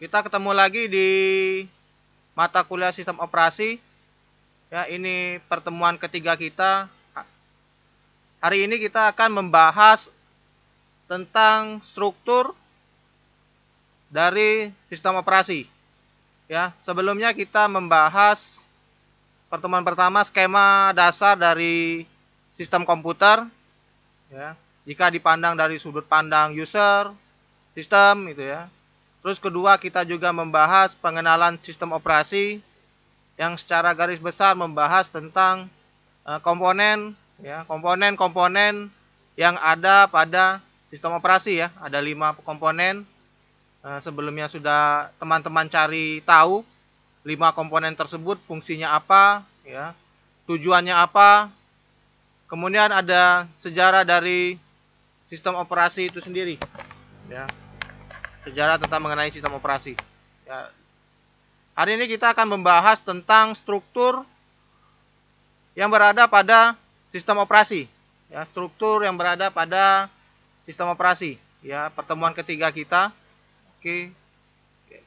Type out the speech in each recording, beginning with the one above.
Kita ketemu lagi di mata kuliah sistem operasi. Ya, ini pertemuan ketiga kita. Hari ini kita akan membahas tentang struktur dari sistem operasi. Ya, sebelumnya kita membahas pertemuan pertama skema dasar dari sistem komputer. Ya, jika dipandang dari sudut pandang user, sistem, gitu ya. Terus kedua kita juga membahas pengenalan sistem operasi yang secara garis besar membahas tentang komponen, ya, komponen-komponen yang ada pada sistem operasi, ya. Ada 5 komponen. Sebelumnya sudah teman-teman cari tahu 5 komponen tersebut fungsinya apa, ya, tujuannya apa. Kemudian ada sejarah dari sistem operasi itu sendiri, ya. Sejarah tentang mengenai sistem operasi. Ya. Hari ini kita akan membahas tentang struktur yang berada pada sistem operasi. Ya, struktur yang berada pada sistem operasi. Ya, pertemuan ketiga kita. Oke,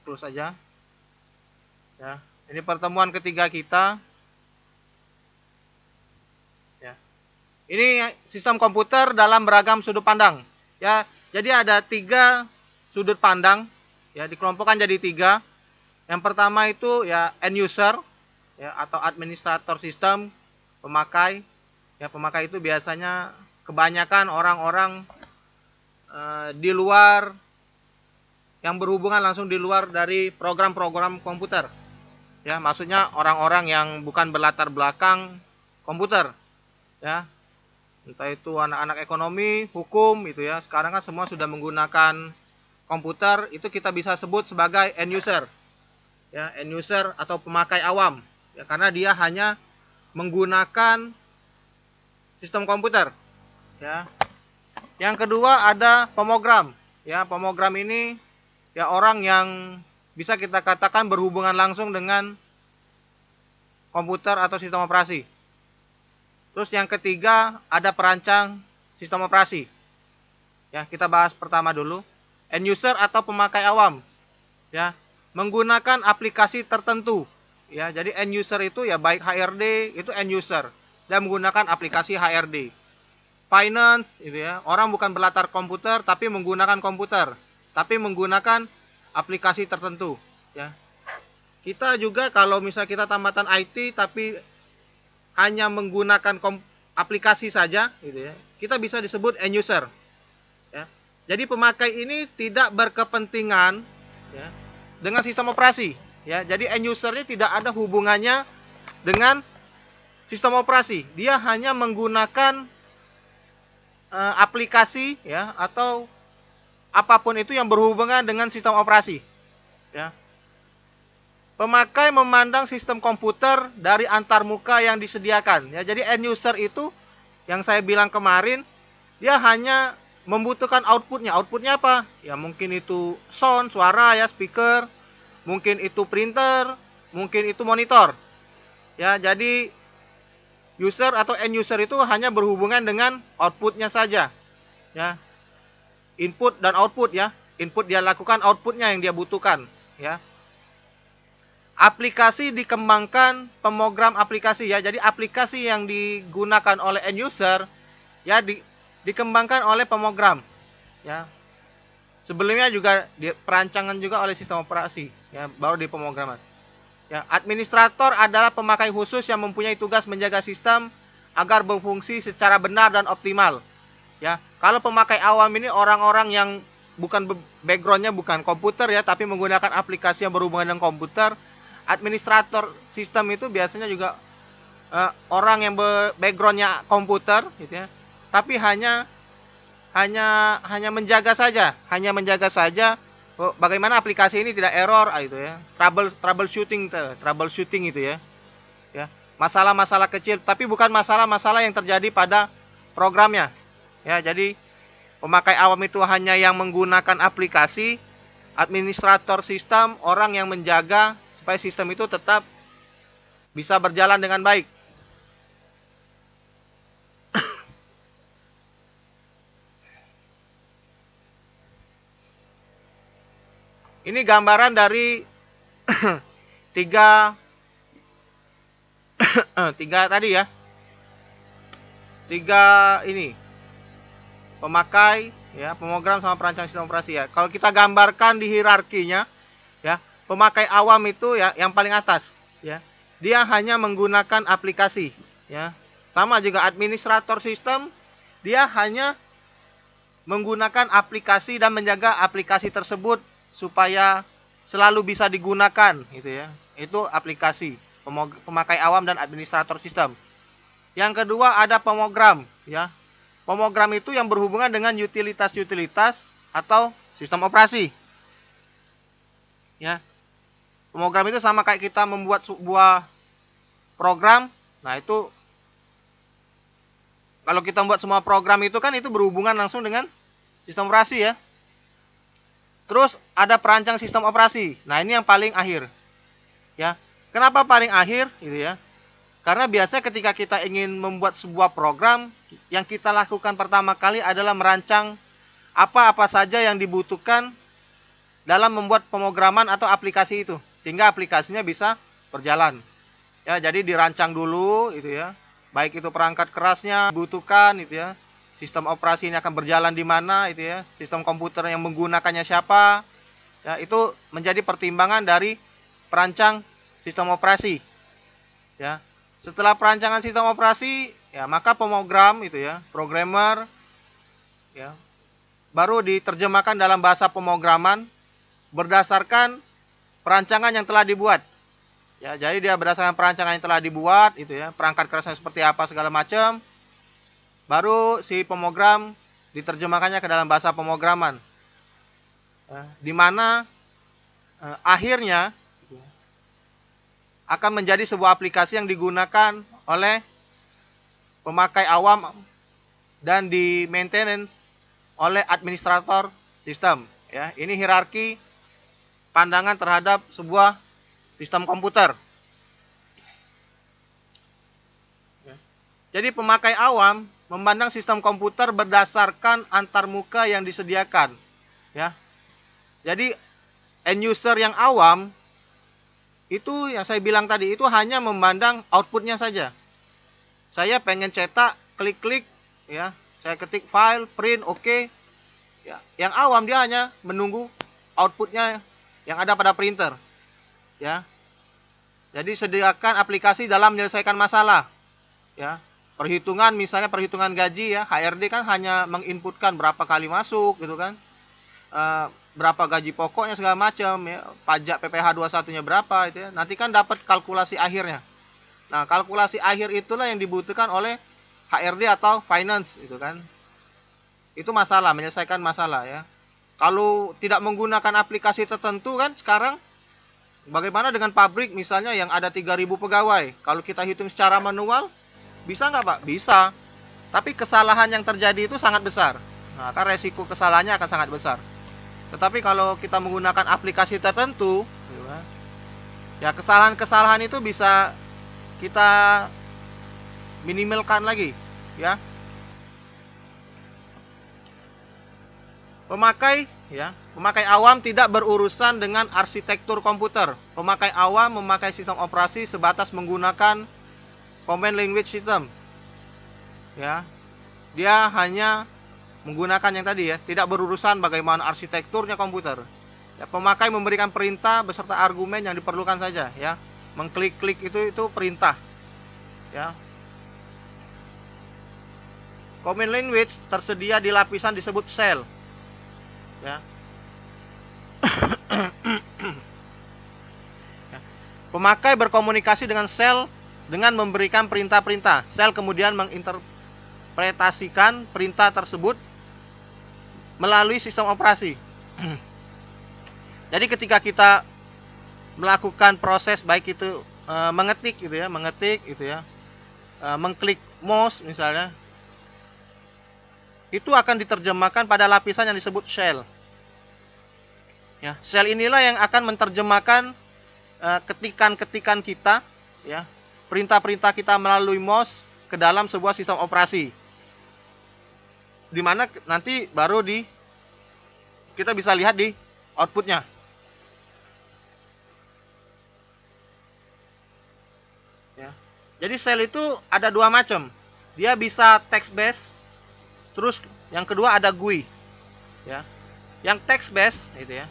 close saja. Ya, ini pertemuan ketiga kita. Ya. Ini sistem komputer dalam beragam sudut pandang. Ya, jadi ada 3 sudut pandang. Ya, dikelompokkan jadi 3. Yang pertama itu ya end user, ya, atau administrator sistem, pemakai. Ya, pemakai itu biasanya kebanyakan orang-orang di luar, yang berhubungan langsung di luar dari program-program komputer. Ya, maksudnya orang-orang yang bukan berlatar belakang komputer. Ya, entah itu anak-anak ekonomi, hukum, itu ya. Sekarang kan semua sudah menggunakan komputer, itu kita bisa sebut sebagai end user. Ya, end user atau pemakai awam. Ya, karena dia hanya menggunakan sistem komputer. Ya. Yang kedua ada pemogram. Ya, pemogram ini ya orang yang bisa kita katakan berhubungan langsung dengan komputer atau sistem operasi. Terus yang ketiga ada perancang sistem operasi. Ya, kita bahas pertama dulu. End user atau pemakai awam. Ya, menggunakan aplikasi tertentu. Ya, jadi end user itu ya baik HRD itu end user. Dia menggunakan aplikasi HRD. Finance, gitu ya. Orang bukan berlatar komputer tapi menggunakan komputer, tapi menggunakan aplikasi tertentu, ya. Kita juga kalau misalnya kita tamatan IT tapi hanya menggunakan aplikasi saja, gitu ya. Kita bisa disebut end user, ya. Jadi pemakai ini tidak berkepentingan, ya, dengan sistem operasi, ya. Jadi end user ini tidak ada hubungannya dengan sistem operasi. Dia hanya menggunakan aplikasi, ya, atau apapun itu yang berhubungan dengan sistem operasi, ya. Pemakai memandang sistem komputer dari antarmuka yang disediakan, ya. Jadi end user itu yang saya bilang kemarin, dia hanya membutuhkan outputnya. Outputnya apa? Ya mungkin itu sound, suara, ya, speaker, mungkin itu printer, mungkin itu monitor. Ya, jadi user atau end user itu hanya berhubungan dengan outputnya saja, ya. Input dan output, ya. Input dia lakukan, outputnya yang dia butuhkan, ya. Aplikasi dikembangkan pemogram aplikasi, ya. Jadi aplikasi yang digunakan oleh end user ya dikembangkan oleh pemogram, ya. Sebelumnya juga perancangan juga oleh sistem operasi, ya, baru di pemrograman. Ya, administrator adalah pemakai khusus yang mempunyai tugas menjaga sistem agar berfungsi secara benar dan optimal. Ya, kalau pemakai awam ini orang-orang yang bukan backgroundnya bukan komputer, ya, tapi menggunakan aplikasi yang berhubungan dengan komputer. Administrator sistem itu biasanya juga orang yang backgroundnya komputer, gitu ya, tapi hanya menjaga saja, bagaimana aplikasi ini tidak error, itu ya, troubleshooting itu ya, ya, masalah-masalah kecil, tapi bukan masalah-masalah yang terjadi pada programnya, ya. Jadi pemakai awam itu hanya yang menggunakan aplikasi. Administrator sistem orang yang menjaga supaya sistem itu tetap bisa berjalan dengan baik. Ini gambaran dari tiga tadi ya. Tiga ini pemakai ya, pemogram sama perancang sistem operasi ya. Kalau kita gambarkan di hierarkinya ya, pemakai awam itu ya yang paling atas ya. Dia hanya menggunakan aplikasi ya. Sama juga administrator sistem, dia hanya menggunakan aplikasi dan menjaga aplikasi tersebut supaya selalu bisa digunakan gitu ya. Itu aplikasi pemakai awam dan administrator sistem. Yang kedua ada pemogram ya. Pemogram itu yang berhubungan dengan utilitas-utilitas atau sistem operasi. Ya. Pemogram itu sama kayak kita membuat sebuah program. Nah, itu kalau kita membuat semua program itu kan itu berhubungan langsung dengan sistem operasi ya. Terus ada perancang sistem operasi. Nah, ini yang paling akhir. Ya. Kenapa paling akhir gitu ya? Karena biasanya ketika kita ingin membuat sebuah program, yang kita lakukan pertama kali adalah merancang apa-apa saja yang dibutuhkan dalam membuat pemrograman atau aplikasi itu, sehingga aplikasinya bisa berjalan. Ya, jadi dirancang dulu itu ya. Baik itu perangkat kerasnya dibutuhkan itu ya. Sistem operasi ini akan berjalan di mana itu ya. Sistem komputer yang menggunakannya siapa. Ya, itu menjadi pertimbangan dari perancang sistem operasi. Ya. Setelah perancangan sistem operasi, ya maka pemogram itu ya, programmer, ya, baru diterjemahkan dalam bahasa pemrograman berdasarkan perancangan yang telah dibuat. Ya, jadi dia berdasarkan perancangan yang telah dibuat, itu ya, perangkat kerasnya seperti apa segala macam, baru si pemogram diterjemahkannya ke dalam bahasa pemrograman, ya, di mana akhirnya akan menjadi sebuah aplikasi yang digunakan oleh pemakai awam dan di maintenance oleh administrator sistem ya. Ini hierarki pandangan terhadap sebuah sistem komputer. Jadi pemakai awam memandang sistem komputer berdasarkan antarmuka yang disediakan ya. Jadi end user yang awam itu yang saya bilang tadi itu hanya memandang outputnya saja. Saya pengen cetak, klik-klik ya, saya ketik file, print, oke. Ya, yang awam dia hanya menunggu outputnya yang ada pada printer. Ya. Jadi sediakan aplikasi dalam menyelesaikan masalah. Ya. Perhitungan misalnya perhitungan gaji ya, HRD kan hanya menginputkan berapa kali masuk gitu kan. Berapa gaji pokoknya segala macam ya, pajak PPh 21-nya berapa itu ya. Nanti kan dapat kalkulasi akhirnya. Nah, kalkulasi akhir itulah yang dibutuhkan oleh HRD atau finance itu kan. Itu masalah, menyelesaikan masalah ya. Kalau tidak menggunakan aplikasi tertentu kan sekarang bagaimana dengan pabrik misalnya yang ada 3.000 pegawai. Kalau kita hitung secara manual bisa nggak Pak? Bisa. Tapi kesalahan yang terjadi itu sangat besar. Nah, kan resiko kesalahannya akan sangat besar. Tetapi kalau kita menggunakan aplikasi tertentu, ya kesalahan-kesalahan itu bisa kita minimalkan lagi, ya. Pemakai awam tidak berurusan dengan arsitektur komputer. Pemakai awam memakai sistem operasi sebatas menggunakan command language system. Ya. Dia hanya menggunakan yang tadi ya, tidak berurusan bagaimana arsitekturnya komputer. Ya, pemakai memberikan perintah beserta argumen yang diperlukan saja ya. Mengklik-klik itu perintah. Ya. Command language tersedia di lapisan disebut shell. Ya. Pemakai berkomunikasi dengan shell dengan memberikan perintah-perintah. Shell kemudian menginterpretasikan perintah tersebut melalui sistem operasi. Jadi ketika kita melakukan proses baik itu mengetik gitu ya, mengklik mouse misalnya, itu akan diterjemahkan pada lapisan yang disebut shell. Ya, shell inilah yang akan menerjemahkan ketikan-ketikan kita, ya, perintah-perintah kita melalui mouse ke dalam sebuah sistem operasi. Di mana nanti baru kita bisa lihat di outputnya. Jadi shell itu ada dua macam. Dia bisa text based, terus yang kedua ada GUI. Ya. Yang text based itu ya,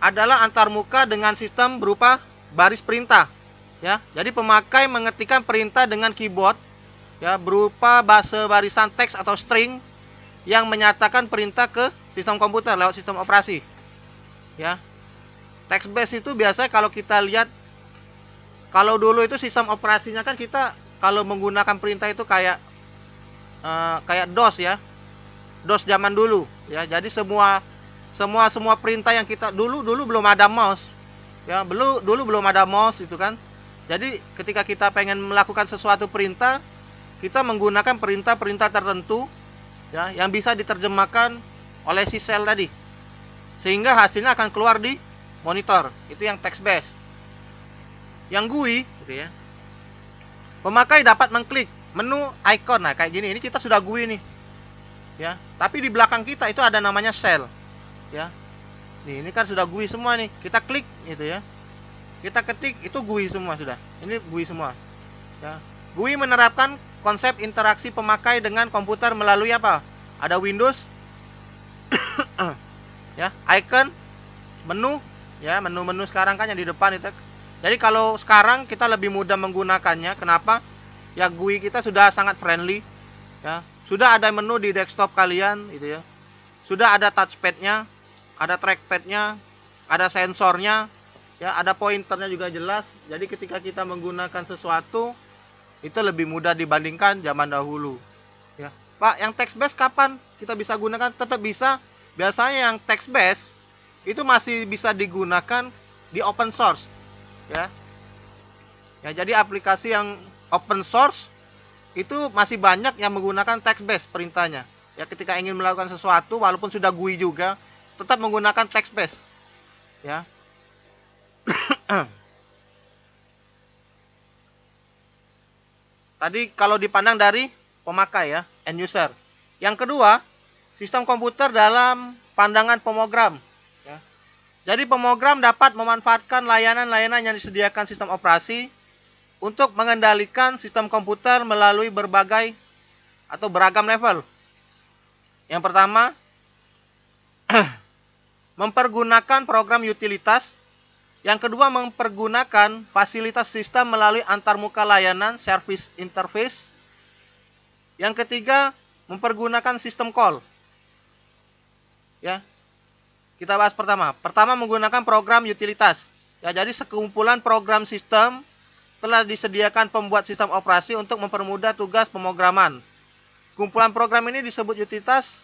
adalah antarmuka dengan sistem berupa baris perintah. Ya. Jadi pemakai mengetikkan perintah dengan keyboard ya berupa barisan teks atau string yang menyatakan perintah ke sistem komputer lewat sistem operasi. Ya. Text based itu biasanya kalau kita lihat, kalau dulu itu sistem operasinya kan kita kalau menggunakan perintah itu kayak DOS ya. DOS zaman dulu ya. Jadi semua perintah yang kita dulu belum ada mouse. Ya, dulu belum ada mouse itu kan. Jadi ketika kita pengen melakukan sesuatu perintah, kita menggunakan perintah-perintah tertentu ya yang bisa diterjemahkan oleh si shell tadi. Sehingga hasilnya akan keluar di monitor. Itu yang text based. Yang GUI gitu ya. Pemakai dapat mengklik menu icon. Nah, kayak gini. Ini kita sudah GUI nih. Ya, tapi di belakang kita itu ada namanya shell. Ya. Nih, ini kan sudah GUI semua nih. Kita klik gitu ya. Kita ketik itu GUI semua sudah. Ini GUI semua. Ya. GUI menerapkan konsep interaksi pemakai dengan komputer melalui apa? Ada Windows ya, icon, menu ya, menu-menu sekarang kan yang di depan itu. Jadi kalau sekarang kita lebih mudah menggunakannya. Kenapa? Ya GUI kita sudah sangat friendly ya. Sudah ada menu di desktop kalian gitu ya. Sudah ada touchpad-nya, ada trackpad-nya, ada sensornya, ya, ada pointernya juga jelas. Jadi ketika kita menggunakan sesuatu itu lebih mudah dibandingkan zaman dahulu. Ya. Pak, yang text based kapan kita bisa gunakan? Tetap bisa. Biasanya yang text based itu masih bisa digunakan di open source. Ya. Ya, jadi aplikasi yang open source itu masih banyak yang menggunakan text based perintahnya. Ya, ketika ingin melakukan sesuatu walaupun sudah GUI juga, tetap menggunakan text based. Ya. Tadi kalau dipandang dari pemakai ya, end user. Yang kedua, sistem komputer dalam pandangan pemogram. Ya. Jadi pemogram dapat memanfaatkan layanan-layanan yang disediakan sistem operasi untuk mengendalikan sistem komputer melalui berbagai atau beragam level. Yang pertama, mempergunakan program utilitas. Yang kedua, mempergunakan fasilitas sistem melalui antarmuka layanan service interface. Yang ketiga, mempergunakan sistem call. Ya. Kita bahas pertama. Pertama, menggunakan program utilitas. Ya, jadi sekumpulan program sistem telah disediakan pembuat sistem operasi untuk mempermudah tugas pemrograman. Kumpulan program ini disebut utilitas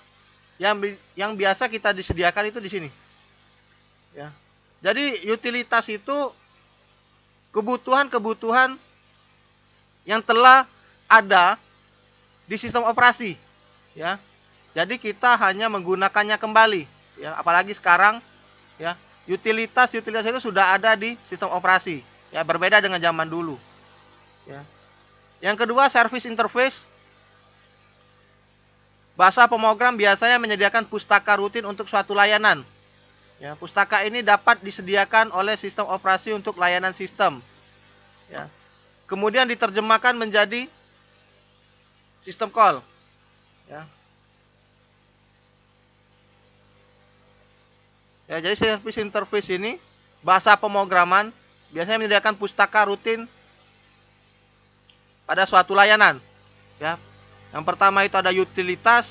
yang biasa kita disediakan itu di sini. Ya. Jadi utilitas itu kebutuhan-kebutuhan yang telah ada di sistem operasi. Ya. Jadi kita hanya menggunakannya kembali. Ya, apalagi sekarang ya, utilitas itu sudah ada di sistem operasi. Ya, berbeda dengan zaman dulu. Ya. Yang kedua, service interface. Bahasa pemrogram biasanya menyediakan pustaka rutin untuk suatu layanan. Ya, pustaka ini dapat disediakan oleh sistem operasi untuk layanan sistem. Ya. Kemudian diterjemahkan menjadi sistem call. Ya. Ya, jadi service interface ini bahasa pemrograman biasanya menyediakan pustaka rutin pada suatu layanan. Ya. Yang pertama itu ada utilitas,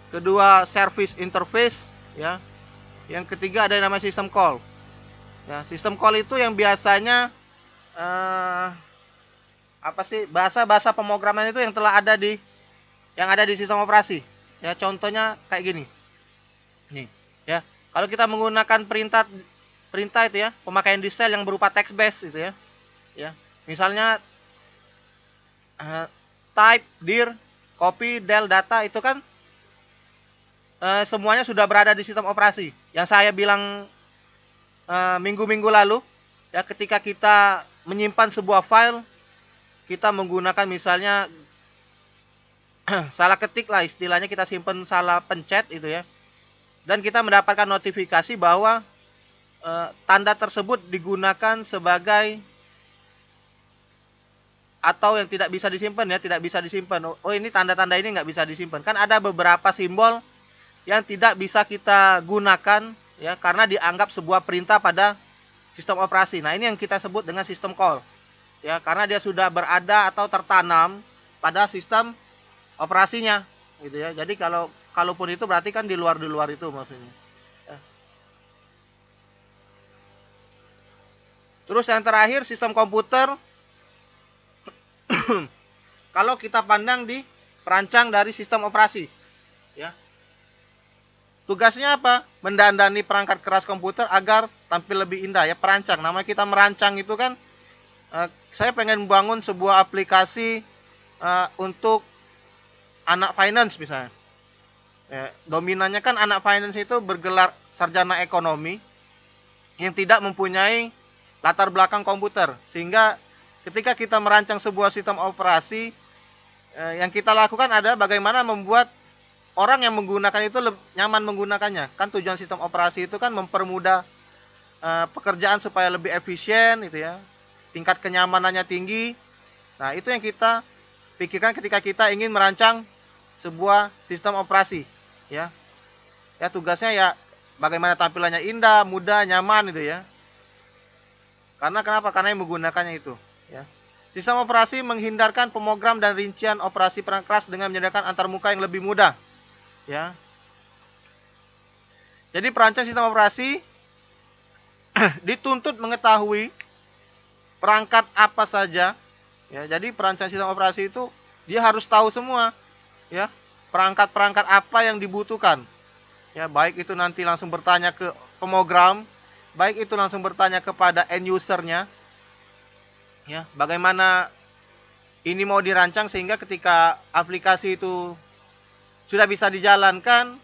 kedua service interface, ya. Yang ketiga ada yang namanya system call. Ya, system call itu yang biasanya bahasa-bahasa pemrograman itu yang telah ada di sistem operasi. Ya, contohnya kayak gini. Nih, ya. Kalau kita menggunakan perintah itu ya, pemakaian di shell yang berupa text based itu ya. Ya. Misalnya type dir copy del data itu kan semuanya sudah berada di sistem operasi. Yang saya bilang minggu-minggu lalu ya, ketika kita menyimpan sebuah file, kita menggunakan misalnya salah ketik lah istilahnya, kita simpan salah pencet itu ya, dan kita mendapatkan notifikasi bahwa tanda tersebut digunakan sebagai atau yang tidak bisa disimpan, ya, tidak bisa disimpan. Oh, ini tanda-tanda ini nggak bisa disimpan. Kan ada beberapa simbol yang tidak bisa kita gunakan, ya, karena dianggap sebuah perintah pada sistem operasi. Nah, ini yang kita sebut dengan sistem call, ya, karena dia sudah berada atau tertanam pada sistem operasinya, gitu ya. Jadi kalaupun itu berarti kan di luar itu maksudnya. Ya. Terus yang terakhir, sistem komputer kalau kita pandang di perancang dari sistem operasi, ya. Tugasnya apa? Mendandani perangkat keras komputer agar tampil lebih indah, ya, perancang. Nama kita merancang itu kan, saya pengen membangun sebuah aplikasi untuk anak finance misalnya. Ya, dominannya kan anak finance itu bergelar sarjana ekonomi yang tidak mempunyai latar belakang komputer, sehingga ketika kita merancang sebuah sistem operasi, yang kita lakukan adalah bagaimana membuat orang yang menggunakan itu nyaman menggunakannya. Kan tujuan sistem operasi itu kan mempermudah pekerjaan supaya lebih efisien, gitu ya. Tingkat kenyamanannya tinggi. Nah, itu yang kita pikirkan ketika kita ingin merancang sebuah sistem operasi, ya. Ya, tugasnya ya bagaimana tampilannya indah, mudah, nyaman, gitu ya. Karena kenapa? Karena yang menggunakannya itu, ya. Sistem operasi menghindarkan pemrogram dan rincian operasi perangkat keras dengan menyediakan antarmuka yang lebih mudah, ya. Jadi perancang sistem operasi dituntut mengetahui perangkat apa saja, ya. Jadi perancang sistem operasi itu dia harus tahu semua, ya, perangkat-perangkat apa yang dibutuhkan, ya, baik itu nanti langsung bertanya ke pemrogram, baik itu langsung bertanya kepada end usernya, ya, bagaimana ini mau dirancang sehingga ketika aplikasi itu sudah bisa dijalankan,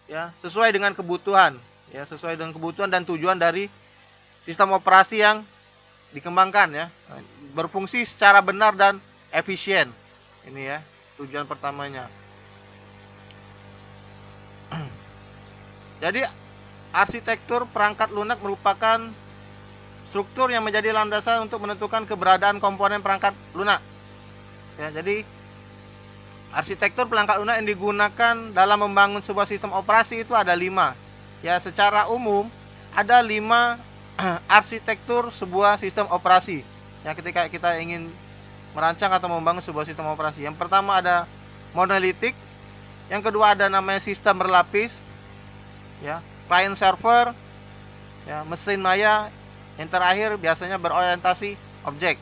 ya, sesuai dengan kebutuhan, ya, sesuai dengan kebutuhan dan tujuan dari sistem operasi yang dikembangkan, ya, berfungsi secara benar dan efisien. Ini, ya, tujuan pertamanya. Jadi arsitektur perangkat lunak merupakan struktur yang menjadi landasan untuk menentukan keberadaan komponen perangkat lunak, ya. Jadi arsitektur perangkat lunak yang digunakan dalam membangun sebuah sistem operasi itu ada 5. Ya, secara umum ada 5 arsitektur sebuah sistem operasi. Ya, ketika kita ingin merancang atau membangun sebuah sistem operasi. Yang pertama ada monolitik, yang kedua ada namanya sistem berlapis, ya, client server, ya, mesin maya, yang terakhir biasanya berorientasi objek,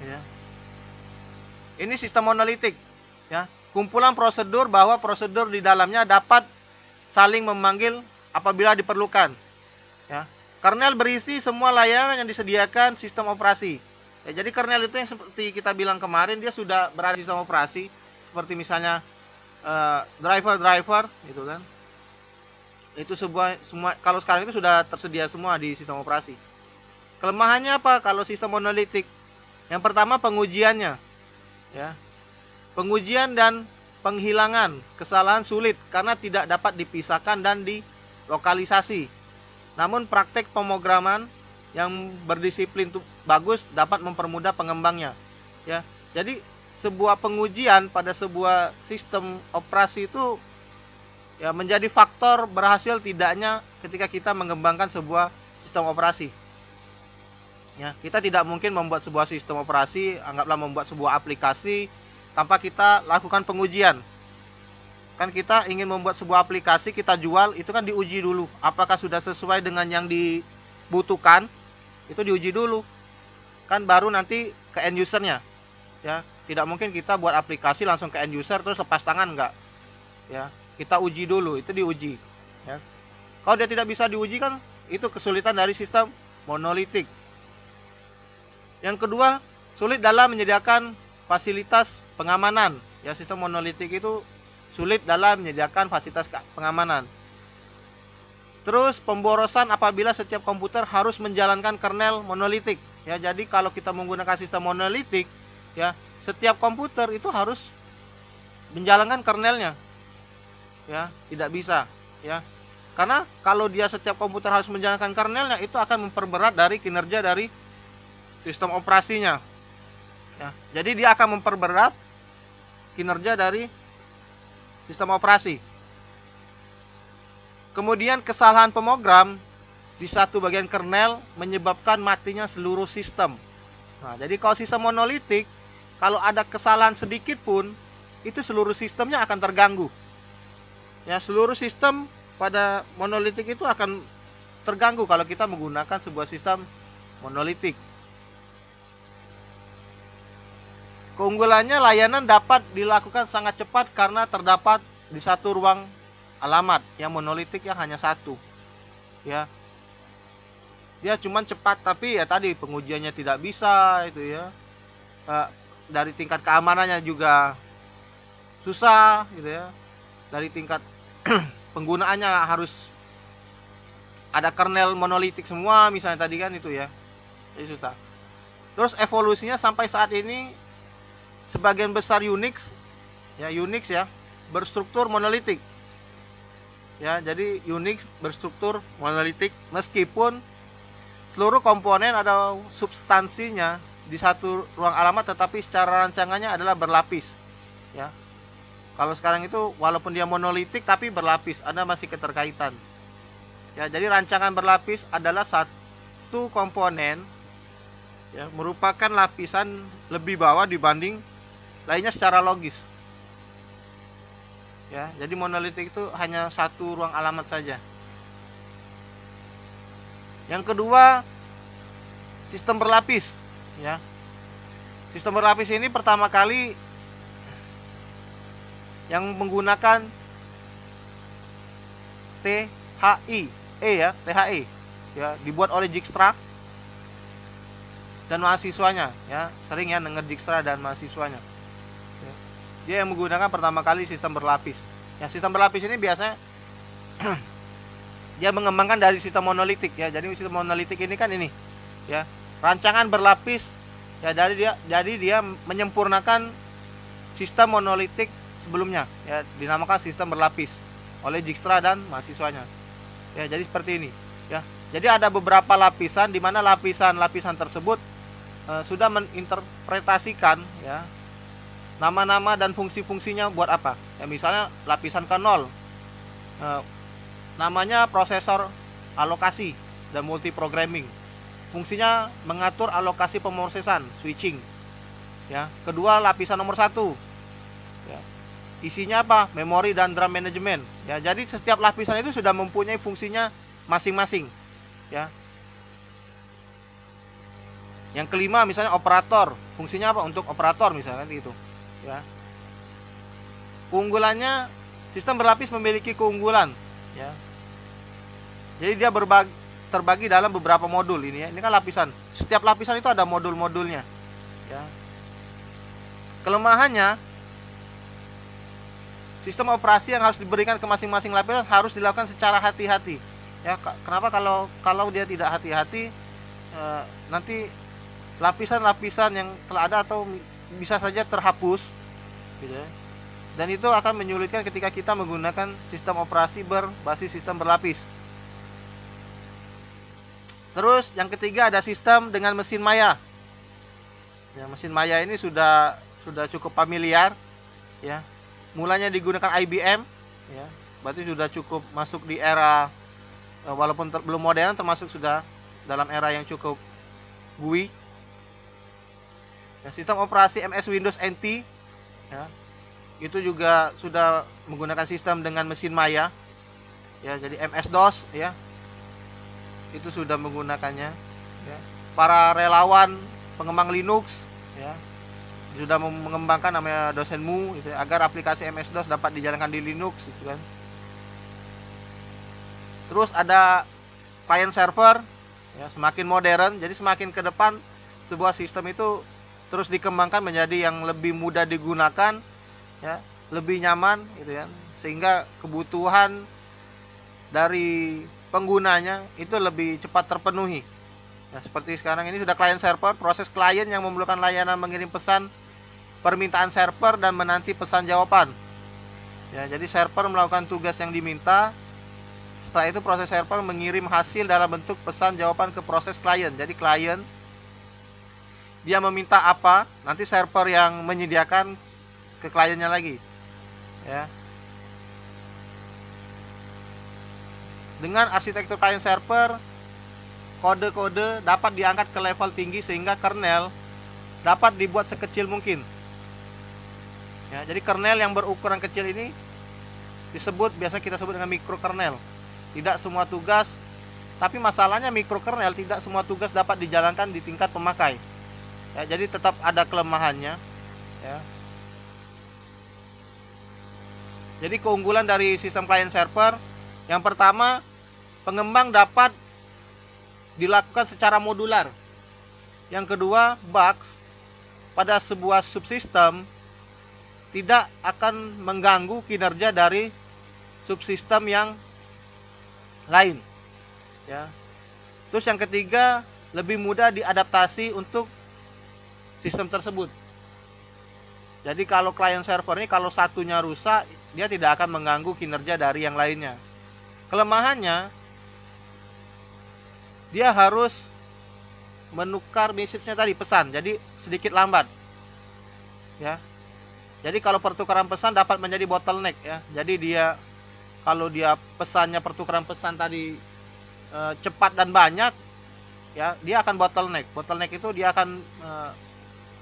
ya. Ini sistem monolitik, ya, kumpulan prosedur bahwa prosedur di dalamnya dapat saling memanggil apabila diperlukan, ya. Kernel berisi semua layanan yang disediakan sistem operasi. Ya, jadi kernel itu yang seperti kita bilang kemarin, dia sudah berada di sistem operasi, seperti misalnya driver gitu kan. Itu semua kalau sekarang itu sudah tersedia semua di sistem operasi. Kelemahannya apa kalau sistem monolitik? Yang pertama pengujiannya, ya. Pengujian dan penghilangan kesalahan sulit karena tidak dapat dipisahkan dan dilokalisasi. Namun praktek pemrograman yang berdisiplin itu bagus dapat mempermudah pengembangnya, ya. Jadi sebuah pengujian pada sebuah sistem operasi itu, ya, menjadi faktor berhasil tidaknya ketika kita mengembangkan sebuah sistem operasi. Ya, kita tidak mungkin membuat sebuah sistem operasi, anggaplah membuat sebuah aplikasi tanpa kita lakukan pengujian. Kan kita ingin membuat sebuah aplikasi, kita jual, itu kan diuji dulu. Apakah sudah sesuai dengan yang dibutuhkan? Itu diuji dulu. Kan baru nanti ke end usernya. Ya, tidak mungkin kita buat aplikasi langsung ke end user terus lepas tangan, enggak. Ya, kita uji dulu, itu diuji, ya. Kalau dia tidak bisa diuji kan itu kesulitan dari sistem monolitik. Yang kedua, sulit dalam menyediakan fasilitas pengamanan. Ya, sistem monolitik itu sulit dalam menyediakan fasilitas pengamanan. Terus pemborosan apabila setiap komputer harus menjalankan kernel monolitik. Ya, jadi kalau kita menggunakan sistem monolitik, ya, setiap komputer itu harus menjalankan kernelnya. Ya, tidak bisa, ya. Karena kalau dia setiap komputer harus menjalankan kernelnya, itu akan memperberat dari kinerja dari sistem operasinya. Ya, jadi dia akan memperberat kinerja dari sistem operasi. Kemudian kesalahan pemogram di satu bagian kernel menyebabkan matinya seluruh sistem. Nah, jadi kalau sistem monolitik, kalau ada kesalahan sedikit pun, itu seluruh sistemnya akan terganggu. Ya, seluruh sistem pada monolitik itu akan terganggu kalau kita menggunakan sebuah sistem monolitik. Keunggulannya, layanan dapat dilakukan sangat cepat karena terdapat di satu ruang alamat. Yang monolitik yang hanya satu. Ya. Dia cuma cepat, tapi ya tadi pengujiannya tidak bisa itu ya. Dari tingkat keamanannya juga susah gitu ya. Dari tingkat penggunaannya harus ada kernel monolitik semua misalnya tadi kan itu ya. Jadi susah. Terus evolusinya sampai saat ini sebagian besar Unix ya berstruktur monolitik. Ya, jadi Unix berstruktur monolitik meskipun seluruh komponen atau substansinya di satu ruang alamat, tetapi secara rancangannya adalah berlapis. Ya. Kalau sekarang itu walaupun dia monolitik tapi berlapis, ada masih keterkaitan. Ya, jadi rancangan berlapis adalah satu komponen ya merupakan lapisan lebih bawah dibanding lainnya secara logis. Ya, jadi monolitik itu hanya satu ruang alamat saja. Yang kedua, sistem berlapis, ya. Sistem berlapis ini pertama kali yang menggunakan THI, ya, dibuat oleh Dijkstra dan mahasiswanya, ya. Sering ya denger Dijkstra dan mahasiswanya. Dia yang menggunakan pertama kali sistem berlapis. Ya, sistem berlapis ini biasanya dia mengembangkan dari sistem monolitik ya. Jadi sistem monolitik ini kan ini ya, rancangan berlapis ya, jadi dia menyempurnakan sistem monolitik sebelumnya ya, dinamakan sistem berlapis oleh Dijkstra dan mahasiswanya. Ya, jadi seperti ini ya. Jadi ada beberapa lapisan di mana lapisan-lapisan tersebut sudah menginterpretasikan ya nama-nama dan fungsi-fungsinya buat apa. Ya, misalnya lapisan ke-0 namanya prosesor alokasi dan multiprogramming. Fungsinya mengatur alokasi pemrosesan, switching. Ya, kedua lapisan nomor 1. Ya. Isinya apa? Memori dan DRAM management. Ya, jadi setiap lapisan itu sudah mempunyai fungsinya masing-masing. Ya. Yang kelima misalnya operator. Fungsinya apa? Untuk operator misalkan gitu. Ya. Keunggulannya, sistem berlapis memiliki keunggulan ya. Jadi dia terbagi dalam beberapa modul ini ya. Ini kan lapisan. Setiap lapisan itu ada modul-modulnya ya. Kelemahannya, sistem operasi yang harus diberikan ke masing-masing lapisan harus dilakukan secara hati-hati ya. Kenapa? Kalau dia tidak hati-hati nanti lapisan-lapisan yang telah ada atau bisa saja terhapus gitu ya. Dan itu akan menyulitkan ketika kita menggunakan sistem operasi berbasis sistem berlapis. Terus yang ketiga ada sistem dengan mesin maya. Ya, mesin maya ini sudah cukup familiar ya. Mulanya digunakan IBM ya. Berarti sudah cukup masuk di era walaupun belum modern, termasuk sudah dalam era yang cukup GUI. Ya, sistem operasi MS Windows NT ya, itu juga sudah menggunakan sistem dengan mesin maya ya. Jadi MS-DOS ya, itu sudah menggunakannya ya. Para relawan pengembang Linux ya sudah mengembangkan namanya Dosenmu gitu, agar aplikasi MS-DOS dapat dijalankan di Linux gitu kan. Terus ada client server ya, semakin modern. Jadi semakin ke depan sebuah sistem itu terus dikembangkan menjadi yang lebih mudah digunakan ya, lebih nyaman gitu ya, sehingga kebutuhan dari penggunanya itu lebih cepat terpenuhi. Nah, seperti sekarang ini sudah client server, proses klien yang memerlukan layanan mengirim pesan permintaan server dan menanti pesan jawaban. Ya, jadi server melakukan tugas yang diminta. Setelah itu proses server mengirim hasil dalam bentuk pesan jawaban ke proses klien. Jadi klien dia meminta apa, nanti server yang menyediakan ke kliennya lagi, ya. Dengan arsitektur client server, kode-kode dapat diangkat ke level tinggi sehingga kernel dapat dibuat sekecil mungkin. Ya, jadi kernel yang berukuran kecil ini biasa kita sebut dengan mikrokernel. Tidak semua tugas, tapi masalahnya mikrokernel tidak semua tugas dapat dijalankan di tingkat pemakai. Ya, jadi tetap ada kelemahannya. Ya. Jadi keunggulan dari sistem client server, yang pertama, pengembang dapat dilakukan secara modular. Yang kedua, bugs pada sebuah subsistem tidak akan mengganggu kinerja dari subsistem yang lain. Ya. Terus yang ketiga, lebih mudah diadaptasi untuk sistem tersebut. Jadi kalau client server ini kalau satunya rusak, dia tidak akan mengganggu kinerja dari yang lainnya. Kelemahannya, dia harus menukar message-nya tadi, pesan, jadi sedikit lambat. Ya. Jadi kalau pertukaran pesan dapat menjadi bottleneck, ya. Jadi kalau dia pesannya pertukaran pesan tadi cepat dan banyak, ya, dia akan bottleneck. Bottleneck itu dia akan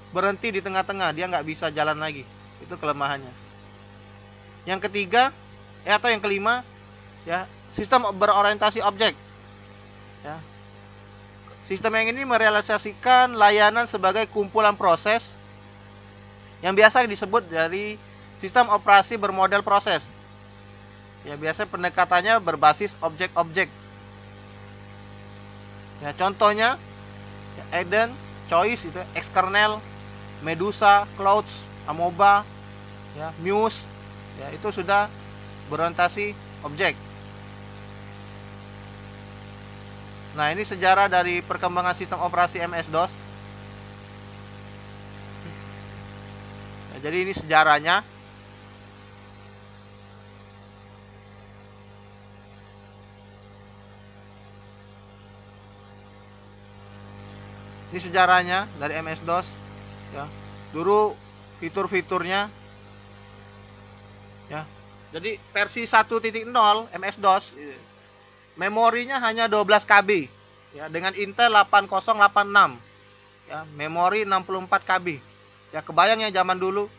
berhenti di tengah-tengah, dia nggak bisa jalan lagi. Itu kelemahannya. Yang ketiga, atau yang kelima, ya, sistem berorientasi objek. Ya. Sistem yang ini merealisasikan layanan sebagai kumpulan proses yang biasa disebut dari sistem operasi bermodel proses. Ya, biasanya pendekatannya berbasis objek-objek. Ya, contohnya ya, Eden, Choice itu, Xkernel, Medusa, Clouds, Amoeba, ya, Muse, ya, itu sudah berorientasi objek. Nah, ini sejarah dari perkembangan sistem operasi MS-DOS. Ya, jadi ini sejarahnya. Ini sejarahnya dari MS-DOS. Ya, dulu fitur-fiturnya. Ya, jadi versi 1.0 MS-DOS. Memorinya hanya 12 KB, ya, dengan Intel 8086, ya, memori 64 KB. Ya, kebayang ya zaman dulu.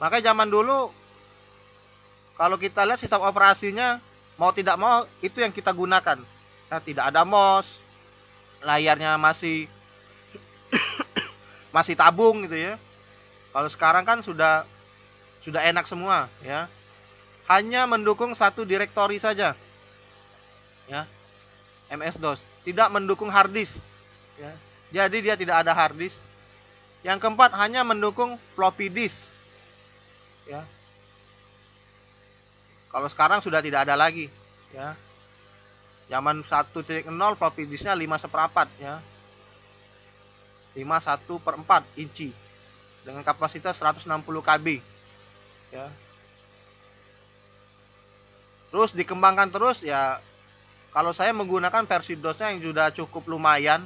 Makanya zaman dulu kalau kita lihat sistem operasinya, mau tidak mau itu yang kita gunakan. Ya, tidak ada mouse, layarnya masih tabung gitu ya. Kalau sekarang kan sudah enak semua, ya. Hanya mendukung satu direktori saja. Ya, MS-DOS tidak mendukung hard disk, ya. Jadi dia tidak ada hard disk. Yang keempat, hanya mendukung floppy disk, ya. Kalau sekarang sudah tidak ada lagi, ya. Zaman 1.0 floppy disknya 5/4, ya, 5/1/4 inci dengan kapasitas 160 KB, ya. Terus dikembangkan terus, ya. Kalau saya menggunakan versi DOS-nya yang sudah cukup lumayan,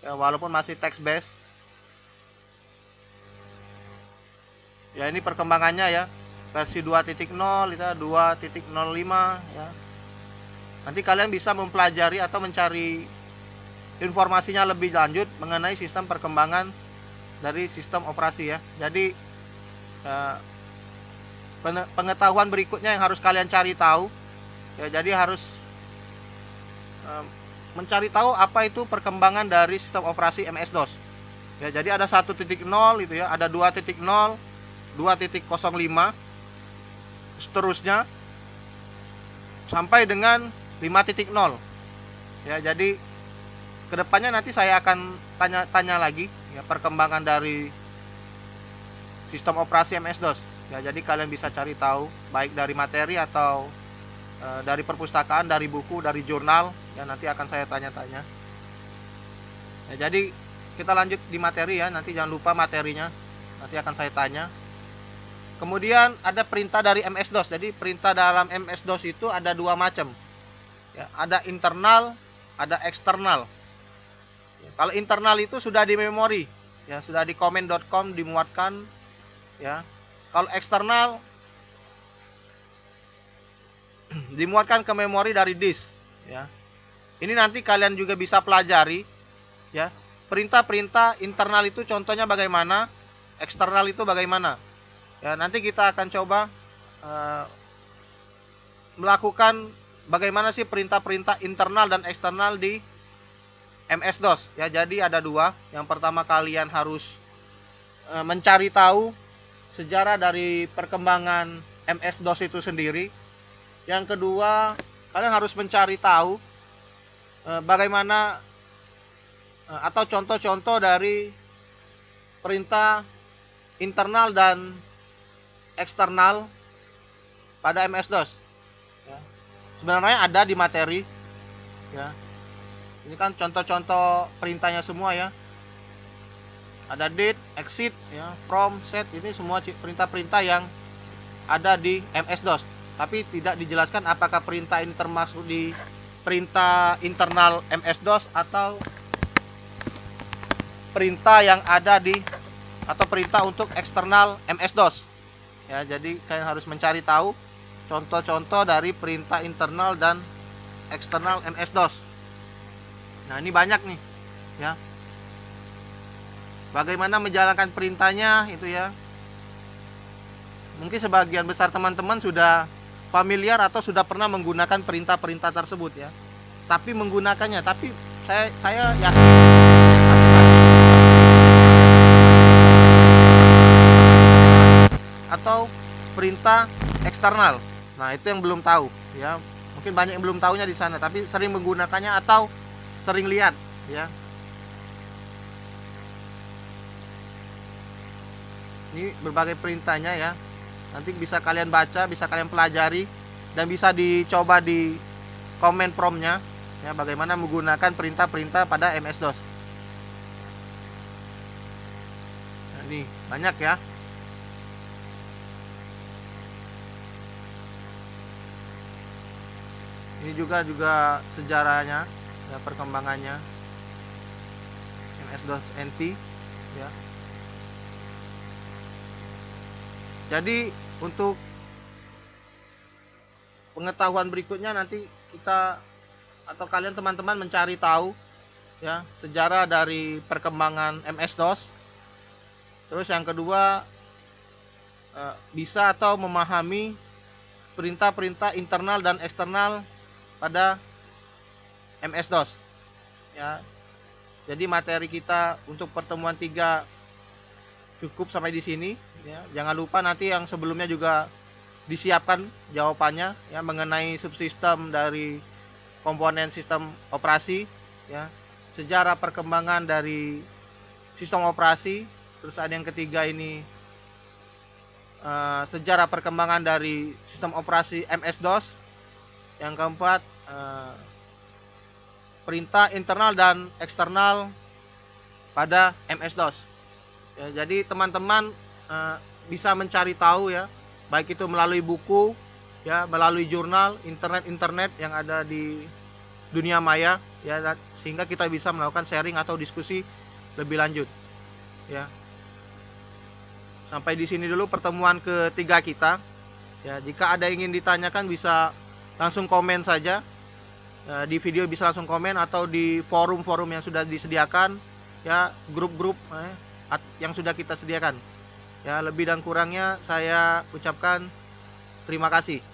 ya, walaupun masih text based. Ya, ini perkembangannya ya. Versi 2.0 itu 2.05, ya. Nanti kalian bisa mempelajari atau mencari informasinya lebih lanjut mengenai sistem perkembangan dari sistem operasi, ya. Jadi pengetahuan berikutnya yang harus kalian cari tahu, ya, jadi harus mencari tahu apa itu perkembangan dari sistem operasi MS-DOS. Ya, jadi ada 1.0 itu ya, ada 2.0, 2.05, seterusnya sampai dengan 5.0. Ya, jadi kedepannya nanti saya akan tanya lagi, ya, perkembangan dari sistem operasi MS-DOS. Ya, jadi kalian bisa cari tahu baik dari materi atau dari perpustakaan, dari buku, dari jurnal, ya, nanti akan saya tanya-tanya. Ya, jadi kita lanjut di materi ya, nanti jangan lupa materinya, nanti akan saya tanya. Kemudian ada perintah dari MS-DOS. Jadi perintah dalam MS-DOS itu ada dua macam. Ya, ada internal, ada eksternal. Ya, kalau internal itu sudah di memori. ya, sudah di comment.com dimuatkan ya. Kalau eksternal dimuatkan ke memori dari disk ya. Ini nanti kalian juga bisa pelajari ya. Perintah-perintah internal itu contohnya bagaimana, eksternal itu bagaimana. Ya, nanti kita akan coba melakukan bagaimana sih perintah-perintah internal dan eksternal di MS-DOS ya. Jadi ada dua. Yang pertama kalian harus mencari tahu sejarah dari perkembangan MS-DOS itu sendiri. Yang kedua, kalian harus mencari tahu bagaimana atau contoh-contoh dari perintah internal dan eksternal pada MS-DOS ya. Sebenarnya ada di materi ya. Ini kan contoh-contoh perintahnya semua ya. Ada date, exit ya, from, set, ini semua perintah-perintah yang ada di MS-DOS. Tapi tidak dijelaskan apakah perintah ini termasuk di perintah internal MS-DOS atau perintah yang ada di atau perintah untuk eksternal MS-DOS ya. Jadi kalian harus mencari tahu contoh-contoh dari perintah internal dan eksternal MS-DOS. Nah, ini banyak nih ya. Bagaimana menjalankan perintahnya itu ya. Mungkin sebagian besar teman-teman sudah familiar atau sudah pernah menggunakan perintah-perintah tersebut ya. Tapi menggunakannya, tapi saya yakin atau perintah eksternal. Nah, itu yang belum tahu ya. Mungkin banyak yang belum tahunya di sana, tapi sering menggunakannya atau sering lihat ya. Ini berbagai perintahnya ya. Nanti bisa kalian baca, bisa kalian pelajari, dan bisa dicoba di komen promnya ya, bagaimana menggunakan perintah-perintah pada MS-DOS. Nah, ini banyak ya. Ini juga sejarahnya ya, perkembangannya MS-DOS NT ya. Jadi untuk pengetahuan berikutnya nanti kita atau kalian teman-teman mencari tahu ya sejarah dari perkembangan MS-DOS. Terus yang kedua bisa atau memahami perintah-perintah internal dan eksternal pada MS-DOS ya. Jadi materi kita untuk pertemuan 3 cukup sampai di sini ya. Jangan lupa nanti yang sebelumnya juga disiapkan jawabannya ya, mengenai subsistem dari komponen sistem operasi ya, sejarah perkembangan dari sistem operasi. Terus ada yang ketiga ini sejarah perkembangan dari sistem operasi MS-DOS. Yang keempat perintah internal dan eksternal pada MS-DOS ya. Jadi teman-teman bisa mencari tahu ya, baik itu melalui buku ya, melalui jurnal, internet yang ada di dunia maya ya, sehingga kita bisa melakukan sharing atau diskusi lebih lanjut ya. Sampai di sini dulu pertemuan ketiga kita ya. Jika ada yang ingin ditanyakan bisa langsung komen saja di video, bisa langsung komen, atau di forum-forum yang sudah disediakan ya, grup-grup yang sudah kita sediakan ya. Lebih dan kurangnya saya ucapkan terima kasih.